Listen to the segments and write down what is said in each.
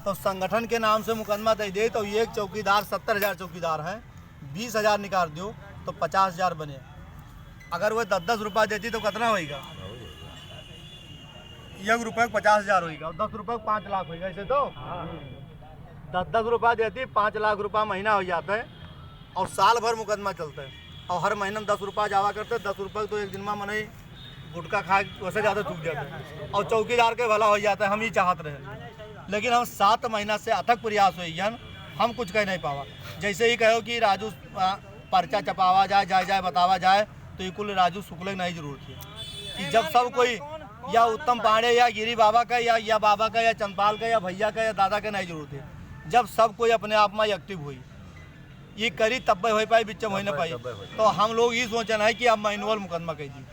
तो संगठन के नाम से मुकदमा दे तो एक चौकीदार 70,000 चौकीदार हैं, 20,000 निकाल दो तो 50,000 बने। अगर वो 10-10 रुपया देती तो कितना होगा? 1 रुपये को 50,000 होगा, 10 रुपये को 5 लाख होगा। ऐसे तो 10-10 रुपया देती 5 लाख रुपया महीना हो जाता है और साल भर मुकदमा चलता है और हर महीने में 10 रुपया जावा करते हैं। 10 रुपये तो एक दिन में मने गुटखा खा वैसे ज़्यादा चूक जाते हैं और चौकीदार के भला हो जाता है। हम ही चाहते रहे लेकिन हम 7 महीना से अथक प्रयास हुई जन हम कुछ कह नहीं पावा। जैसे ही कहो कि राजू पर्चा छपावा जाए जाए बतावा जाए तो ये कुल राजू शुक्ल की नहीं जरूरत है कि जब सब कोई या उत्तम पांडे या गिरी बाबा का या बाबा का या चंदपाल का या भैया का या दादा का नहीं जरूरत है। जब सब कोई अपने आप में एक्टिव हुई ये करी तब हो पाई बिच्च हो न पाई। तो हम लोग ये सोचना है कि अब मैनुअल मुकदमा कह दी।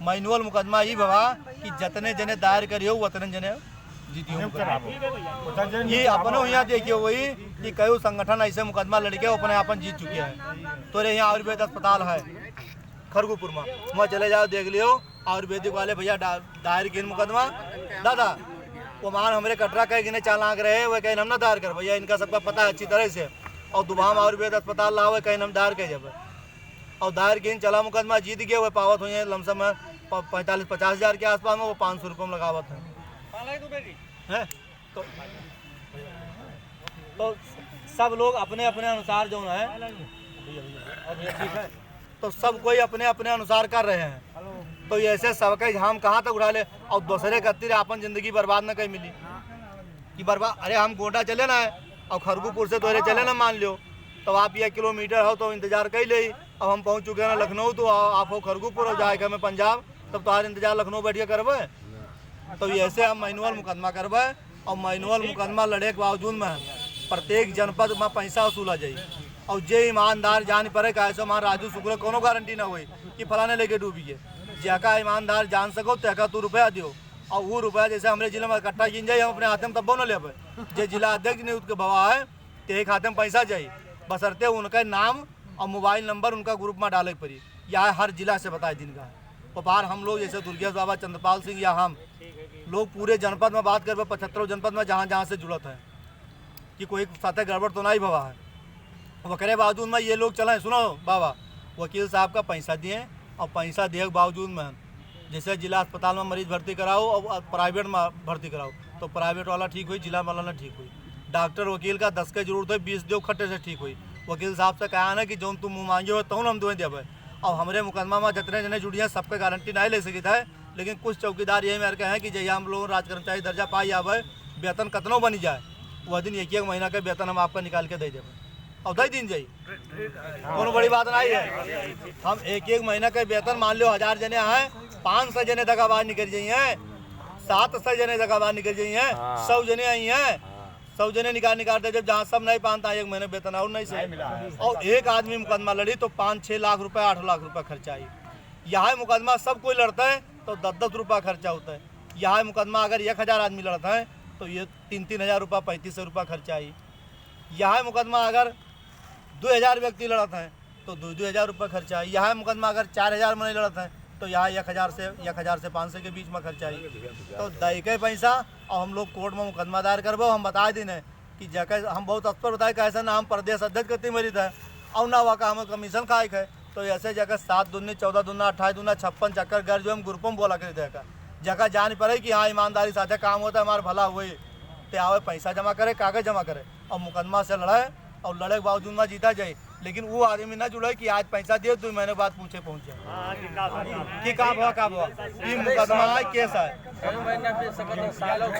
मैनुअल मुकदमा ये भवा कि जितने जने दायर करियो उतने जने जीती ये अपने यहाँ देखिए वही कि कई संगठन ऐसे मुकदमा लड़के अपने आपन जीत चुके हैं। तो यहाँ आयुर्वेद अस्पताल है खरगुपुर में, वहाँ चले जाओ देख लियो आयुर्वेदिक वाले भैया दायर किन मुकदमा दादा वो मान हमारे कटरा कहे गिने चालाक रहे वह कहीं हम ना दायर कर भैया इनका सबका पता है अच्छी तरह से और दुभाम आयुर्वेद अस्पताल ला हुए कहीं हम दायर कह जब और दायर किन चला मुकदमा जीत गए वह पावत हुई है लमसम में 45-50 हज़ार के आसपास में वो 500 रुपये में लगावत है। तो सब लोग अपने अपने अनुसार जो है ठीक है तो सब कोई अपने अपने अनुसार कर रहे हैं। तो ऐसे सबका हम कहाँ तक उठा ले और दूसरे कत्ती अपन जिंदगी बर्बाद न कहीं मिली कि बर्बाद। अरे हम गोंडा चले ना है और खरगुपुर से तो चले ना मान लो तो आप 1 किलोमीटर हो तो इंतजार कर ले। अब हम पहुँच चुके हैं ना लखनऊ तो आप हो खरगुपुर और जाएगा मैं पंजाब तब तुम्हारा इंतजार लखनऊ बैठ के करबे। तो ऐसे हम मैनुअल मुकदमा करबे और मैनुअल मुकदमा लड़े के बावजूद में प्रत्येक जनपद में पैसा वसूला जाए और जे ईमानदार जान पड़े कैसे हमारा राजू शुक्र कोनो गारंटी ना हुई कि फलाने लेके डूबिए। जैका ईमानदार जान सको तैका तू रुपया दियो और वो रुपया जैसे हमारे जिले में इकट्ठा किन जाए हम अपने हाथ में तब न ले जे जिला अध्यक्ष ने उसके भवा है तो एक हाथ में पैसा चाहिए बसरते उनका नाम और मोबाइल नंबर उनका ग्रुप में डाले पड़ी या हर जिला से बताए दिन का तो बाहर हम लोग जैसे दुर्गेश बाबा चंद्रपाल सिंह या हम लोग पूरे जनपद में बात कर 75 जनपद में जहाँ जहाँ से जुड़त है कि कोई साथ गड़बड़ तो नहीं भवा है। वो करे बावजूद में ये लोग चलाएं सुनो बाबा वकील साहब का पैसा दिए और पैसा दिए के बावजूद में जैसे जिला अस्पताल में मरीज भर्ती कराओ और प्राइवेट में भर्ती कराओ तो प्राइवेट वाला ठीक हुई जिला वाला ना ठीक हुई। डॉक्टर वकील का 10 के जरूरत है 20 दो खट्टे से ठीक हुई। वकील साहब से कहा ना कि जो तुम मुँह मांगे हो तो हम दुए देवे और हमारे मुकदमा में जितने जने जुड़िए सबके गारंटी नहीं ले सकता है। लेकिन कुछ चौकीदार यही मेरे के हैं कि जैसे हम लोग राज कर्मचारी दर्जा पाई आवे वेतन कतनों बनी जाए वह दिन एक महीना का वेतन हम आपका निकाल के दे देवे और दे दिन जाई कोनो बड़ी बात नहीं है। हम एक महीना का वेतन मान लो 1000 जने हैं 500 जने तक आवाज निकल जाइए 700 जने तक आवाज निकल जाइए 100 जने आई हैं 100 जने निकालते जब जहाँ सब नहीं पाता 1 महीने वेतन और नहीं से और एक आदमी मुकदमा लड़ी तो 5-6 लाख रुपए 8 लाख रुपए खर्चा आई। यहाँ मुकदमा सब कोई लड़ता है तो 10-10 रुपया खर्चा होता है। यहाँ मुकदमा अगर 1000 आदमी लड़ता है तो ये 3-3 हज़ार रुपया 3500 रुपया खर्चा आई। यहाँ मुकदमा अगर 2000 व्यक्ति लड़ते हैं तो 2-2 हज़ार रुपये खर्चा आई। यहाँ मुकदमा अगर 4000 में नहीं लड़ते हैं तो यहाँ 1000 से 500 के बीच में खर्चा आई। तो दई के पैसा और हम लोग कोर्ट में मुकदमा दायर करबो हम बता दें कि जगह हम बहुत अस्तर बताए कैसे ना हम प्रदेश अध्यक्ष कति मरीद है और ना वहाँ का हमें कमीशन खाए है। तो ऐसे जगह 7 दूनी 14 दूना 28 दूना 56 चक्कर घर जो हम ग्रुपों में बोला कर देगा जगह जान पड़े कि हाँ ईमानदारी साथे काम होता है हमारा भला हुए तो आवे पैसा जमा करे कागज जमा करे और मुकदमा से लड़े और लड़े के बावजूद में जीता जाए। लेकिन वो आदमी ना जुड़े कि आज पैसा दिए 2 महीने बाद पूछे पहुँच जाए कि का हुआ ये मुकदमा है केस है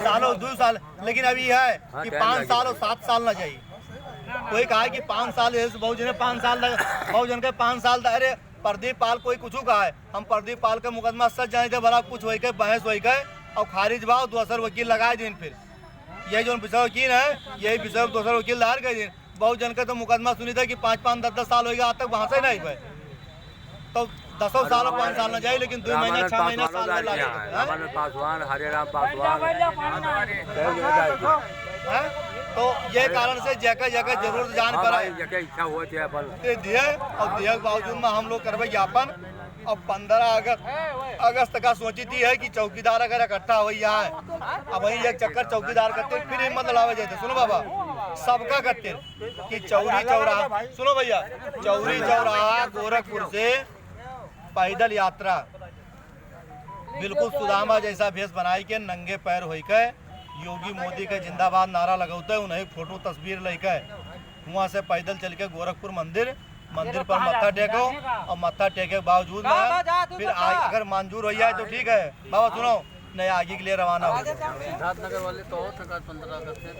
सालों 2 साल। लेकिन अभी है कि 5 साल और 7 साल ना जाए। कोई कहा कि 5 साल बहुत जने 5 साल बहुत जन के 5 साल अरे प्रदीप पाल कोई कुछ कहा है हम प्रदीप पाल का मुकदमा सच जाने थे भला कुछ हो गए बहस हो गए और खारिज भाव दूसर वकील लगाए दिन फिर यही जो विषय वकील है यही विषय दूसर वकील दायर कर दिन बहुत जन के तो मुकदमा सुनी था कि 5-5 10-10 साल हो गया आज तक वहाँ से नहीं हुए तो 10 साल और 5 साल न जाए लेकिन 2 महीना 6 महीना साल में लगे पासवान हरेराम पासवान तो ये कारण से जगह जगह जरूर जान पर इच्छा होती है दिए और दिए के बावजूद में हम लोग करबे ज्ञापन अब 15 अगस्त का सोची थी है कि चौकीदार अगर इकट्ठा हो यहाँ अब वही एक चक्कर चौकीदार करते फिर हिम्मत लावे जाते। सुनो बाबा, सबका करते कि चौरी चौराहा, सुनो भैया, चौरी चौराहा गोरखपुर से पैदल यात्रा बिल्कुल सुदामा जैसा भेष बनाई के नंगे पैर हो के योगी मोदी के जिंदाबाद नारा लगाते उन्हें फोटो तस्वीर लेके वहाँ से पैदल चल के गोरखपुर मंदिर पर मत्था टेको और मत्था टेके के बावजूद फिर अगर मंजूर हो जाए तो ठीक है बाबा। सुनो नहीं आगे के लिए रवाना हो सिद्धार्थनगर वाले तो 15 अगस्त है।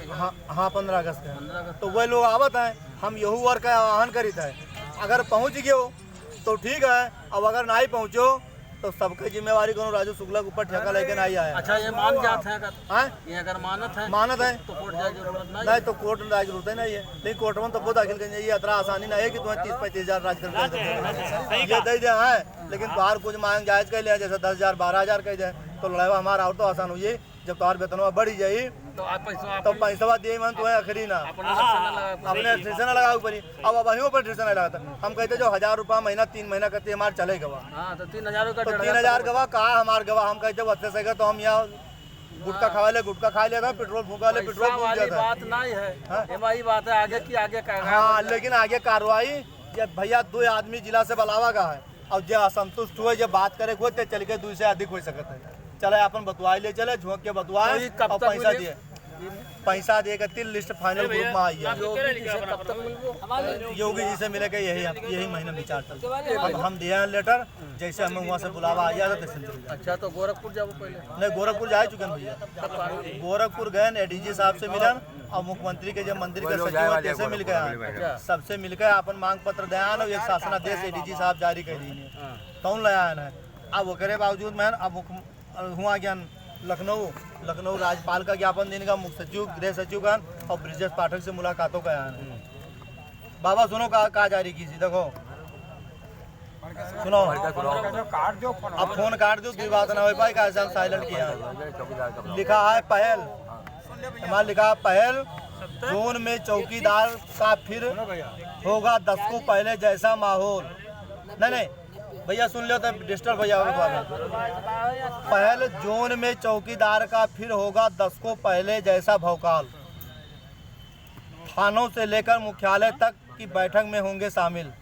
हाँ 15 अगस्त है तो वह लोग आवत हैं, हम यहू वर्ग का आह्वान करीत है। अगर पहुँच गए तो ठीक है, अब अगर नहीं पहुँचो तो सबकी जिम्मेवारी करो राजू शुक्ला के ऊपर ठेका लेके नहीं आया। अच्छा ये मान जाते हैं ये अगर मानत है तो कोर्ट जाए जरूरत नहीं तो कोर्ट जाए जरूरत ही नहीं है। लेकिन कोर्ट में तो खुद दाखिल करनी चाहिए, इतना आसानी नहीं है कि तुम्हें 30-35 हज़ार राज कर ये दे दे है। लेकिन बाहर कुछ मांग जायज कर लिया, जैसे 10,000 12,000 कह जाए तो लड़ाई हमारा और तो आसान हुई है। जब तुम्हार वेतनवा बढ़ी जाये तो पैसा दिए मन तुम्हें आखिरी ना अपने ट्यूशन लगाओ पड़ी। अब वहीं पर ट्यूशन नहीं लगाता। हम कहते जो 1,000 रुपया महीना 3 महीना करते हमारे चले गवा तो 3,000 गवा कहा हमारे गवा। हम कहते अच्छे से तो हम यहाँ गुटखा खा ले, गुटखा खा लिया था, पेट्रोल फूका ले, पेट्रोल फूक जाता बात नहीं है, वही बात है आगे की आगे। हाँ लेकिन आगे कार्रवाई जब भैया 2 आदमी जिला से बुलावा का है और जो असंतुष्ट हुए जब बात करे खुद चल के 2 से अधिक हो सकता है। चले अपन बतवाई ले चले झोंक के बतवाए और पैसा दे के 3 लिस्ट फाइनल ग्रुप में आई है। योगी जी से मिले के यही महीना विचार चलता। अब हम दिए लेटर, जैसे हमें वहाँ से बुलावा आ गया था। अच्छा तो गोरखपुर जाओ पहले? नहीं गोरखपुर जा चुके हैं भैया। गोरखपुर गए एडीजी साहब से मिलन और मुख्यमंत्री के जब मंदिर के सचिव तैसे मिल गया, सबसे मिलकर अपन मांग पत्र दयान और एक शासनादेश एडीजी साहब जारी कर दी कौन लाया है। अब वो करे बावजूद मैं अब हुआ ज्ञान लखनऊ राज्यपाल का ज्ञापन देने का, मुख्य सचिव गृह सचिव का और ब्रिजेश पाठक से मुलाकातों का आया। बाबा सुनो कहा जारी की थी, देखो सुनो अब फोन काट दो कोई बात ना हो पाए कैसे हम साइलेंट किया। लिखा है पहल, हमारा लिखा है पहल जोन में चौकीदार का फिर होगा 10 को पहले जैसा माहौल। नहीं भैया सुन लो तो डिस्टर्ब हो जाओगे। पहल जोन में चौकीदार का फिर होगा 10 को पहले जैसा भौकाल। थानों से लेकर मुख्यालय तक की बैठक में होंगे शामिल।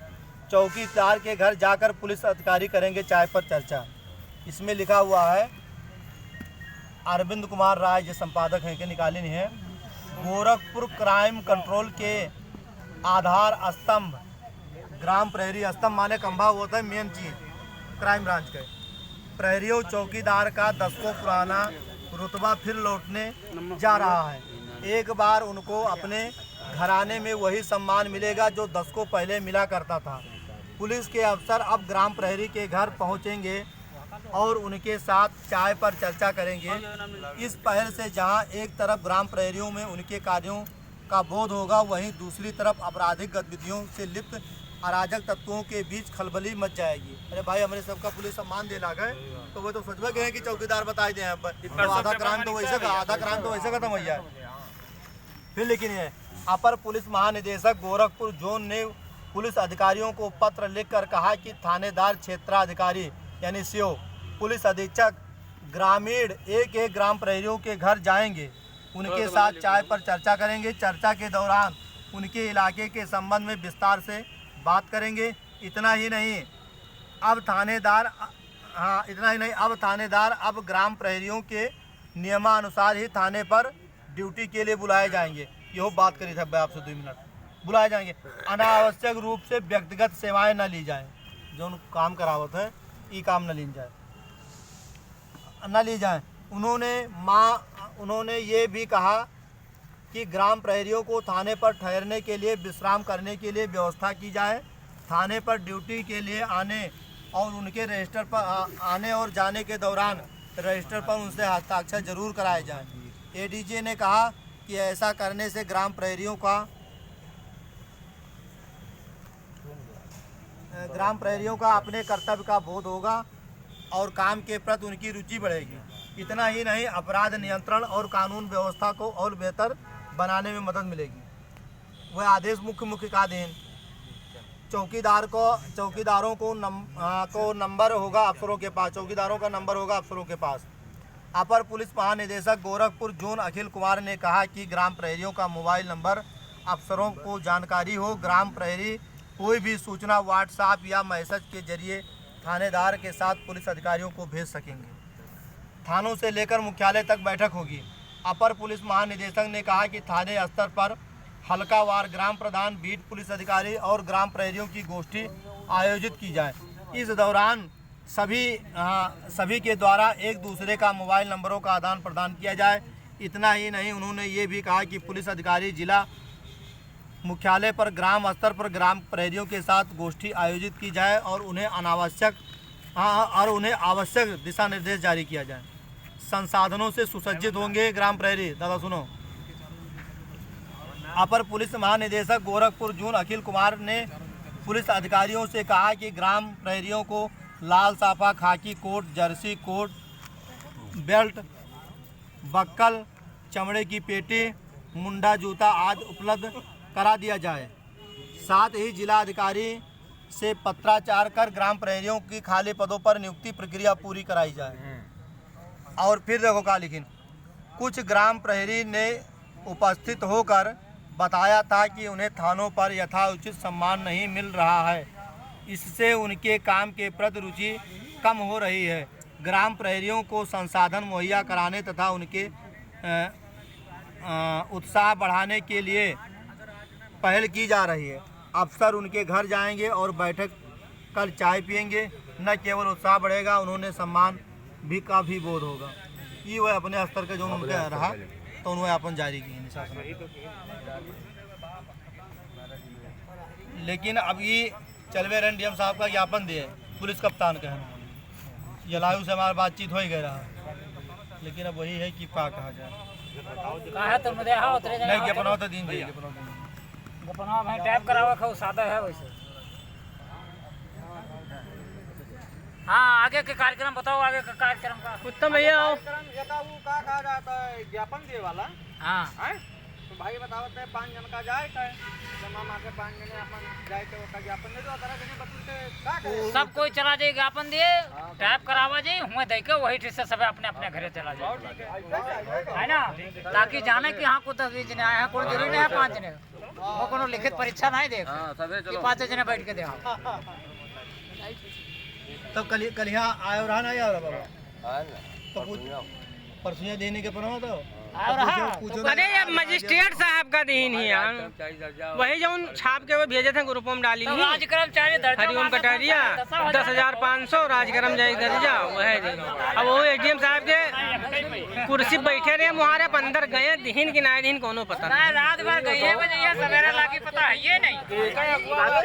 चौकीदार के घर जाकर पुलिस अधिकारी करेंगे चाय पर चर्चा। इसमें लिखा हुआ है अरविंद कुमार राय जो संपादक हैं कि निकाली नहीं है। गोरखपुर क्राइम कंट्रोल के आधार स्तंभ, ग्राम प्रहरी स्तंभ माने खंभा होता है मेन चीज क्राइम ब्रांच के। प्रहरियों चौकीदार का 10 को पुराना रुतबा फिर लौटने जा रहा है। एक बार उनको अपने घराने में वही सम्मान मिलेगा जो 10 को पहले मिला करता था। पुलिस के अफसर अब ग्राम प्रहरी के घर पहुंचेंगे और उनके साथ चाय पर चर्चा करेंगे। इस पहल से जहां एक तरफ ग्राम प्रहरियों में उनके कार्यों का बोध होगा, वहीं दूसरी तरफ आपराधिक गतिविधियों से लिप्त अराजक तत्वों के बीच खलबली मच जाएगी। अरे भाई हमारे सबका पुलिस सम्मान दे ला गए तो वो तो सचवा गए कि चौकीदार बताए दे तो आधा क्राइम तो वैसे खत्म हो जाए। फिर लेकिन ये अपर पुलिस महानिदेशक गोरखपुर जोन ने पुलिस अधिकारियों को पत्र लिखकर कहा कि थानेदार क्षेत्राधिकारी यानी सीओ, पुलिस अधीक्षक ग्रामीण एक ग्राम प्रहरियों के घर जाएंगे, उनके साथ चाय पर चर्चा करेंगे। चर्चा के दौरान उनके इलाके के संबंध में विस्तार से बात करेंगे। इतना ही नहीं अब थानेदार अब ग्राम प्रहरियों के नियमानुसार ही थाने पर ड्यूटी के लिए बुलाए जाएंगे। यह बात करी था आपसे 2 मिनट बुलाए जाएंगे। अनावश्यक रूप से व्यक्तिगत सेवाएं न ली जाएं, जो काम करावत है ये काम न ली जाए। उन्होंने ये भी कहा कि ग्राम प्रहरियों को थाने पर ठहरने के लिए विश्राम करने के लिए व्यवस्था की जाए। थाने पर ड्यूटी के लिए आने और उनके रजिस्टर पर आने और जाने के दौरान रजिस्टर पर उनसे हस्ताक्षर जरूर कराए जाएं। एडीजी ने कहा कि ऐसा करने से ग्राम प्रहरियों का अपने कर्तव्य का बोध होगा और काम के प्रति उनकी रुचि बढ़ेगी। इतना ही नहीं अपराध नियंत्रण और कानून व्यवस्था को और बेहतर बनाने में मदद मिलेगी। वह आदेश मुख्य का देन चौकीदारों को नंबर होगा अफसरों के पास, चौकीदारों का नंबर होगा अफसरों के पास। अपर पुलिस महानिदेशक गोरखपुर जोन अखिल कुमार ने कहा कि ग्राम प्रहरियों का मोबाइल नंबर अफसरों को जानकारी हो। ग्राम प्रहरी कोई भी सूचना व्हाट्सएप या मैसेज के जरिए थानेदार के साथ पुलिस अधिकारियों को भेज सकेंगे। थानों से लेकर मुख्यालय तक बैठक होगी। अपर पुलिस महानिदेशक ने कहा कि थाने स्तर पर हल्कावार ग्राम प्रधान, बीट पुलिस अधिकारी और ग्राम प्रहरियों की गोष्ठी आयोजित की जाए। इस दौरान सभी के द्वारा एक दूसरे का मोबाइल नंबरों का आदान प्रदान किया जाए। इतना ही नहीं, उन्होंने ये भी कहा कि पुलिस अधिकारी जिला मुख्यालय पर ग्राम स्तर पर ग्राम प्रहरियों के साथ गोष्ठी आयोजित की जाए और उन्हें आवश्यक दिशा निर्देश जारी किया जाए। संसाधनों से सुसज्जित होंगे ग्राम प्रहरी। दादा सुनो, अपर पुलिस महानिदेशक गोरखपुर जोन अखिल कुमार ने पुलिस अधिकारियों से कहा कि ग्राम प्रहरियों को लाल साफा, खाकी coat, jersey coat, belt, buckle, चमड़े की पेटी, मुंडा जूता आदि उपलब्ध करा दिया जाए। साथ ही जिला अधिकारी से पत्राचार कर ग्राम प्रहरियों की खाली पदों पर नियुक्ति प्रक्रिया पूरी कराई जाए। और फिर देखो क्या लिखिन, कुछ ग्राम प्रहरी ने उपस्थित होकर बताया था कि उन्हें थानों पर यथाउचित सम्मान नहीं मिल रहा है, इससे उनके काम के प्रति रुचि कम हो रही है। ग्राम प्रहरियों को संसाधन मुहैया कराने तथा उनके उत्साह बढ़ाने के लिए पहल की जा रही है। अफसर उनके घर जाएंगे और बैठक कर चाय पिएंगे। न केवल उत्साह बढ़ेगा, उन्होंने सम्मान भी का भी बोध होगा। ये वह अपने स्तर का जो उनका रहा तो उन्होंने अपन जारी किए निशासन। लेकिन अब ये चलवे रन डीएम साहब का ज्ञापन दिए पुलिस कप्तान का है। जलायु से हमारी बातचीत हो ही गई रहा, लेकिन अब वही है कि क्या कहा जाए। नहीं ज्ञापन तो दिन दिए, टैप करावा खाओ सादा है वैसे। हाँ, आगे के कार्यक्रम बताओ, आगे का कार्यक्रम का। उत्तम भैया आओ। का कहा जाता है ज्ञापन दिए वाला। हाँ है? तो भाई बतावत है 5 जन का जाए का जमा मार के 5 जने अपन जाए के ओका ज्ञापन दे दो। तरह जने बतलते का करे सब कोई चला जाए, ज्ञापन दिए, टैप करावा जाए, हुए दे के वही से सब अपने अपने घरे चला जाए, है ना, ताकि जाने कि हाँ को 10-20 जने आए हैं, कोई जरूरी नहीं है 5 जने। वो कोनो लिखित परीक्षा नहीं देख कि 5 जने बैठ के देखा। तब कल यहाँ आयो रहा ना यार बाबा, तो परसों देने के पना तो अरे ये मजिस्ट्रेट साहब का दिन ही यार, वही जो छाप के वो भेजे थे ग्रुपों में डाली हरिओम कटारिया 10,500 राजक्रम जाए दर्जा वह दिन। अब वो एडीएम साहब के कुर्सी बैठे रहे मुहारे अंदर गए दिन कि ना दिन कोनो पता नहीं, रात भर गए सवेरे लागी पता है ये नहीं।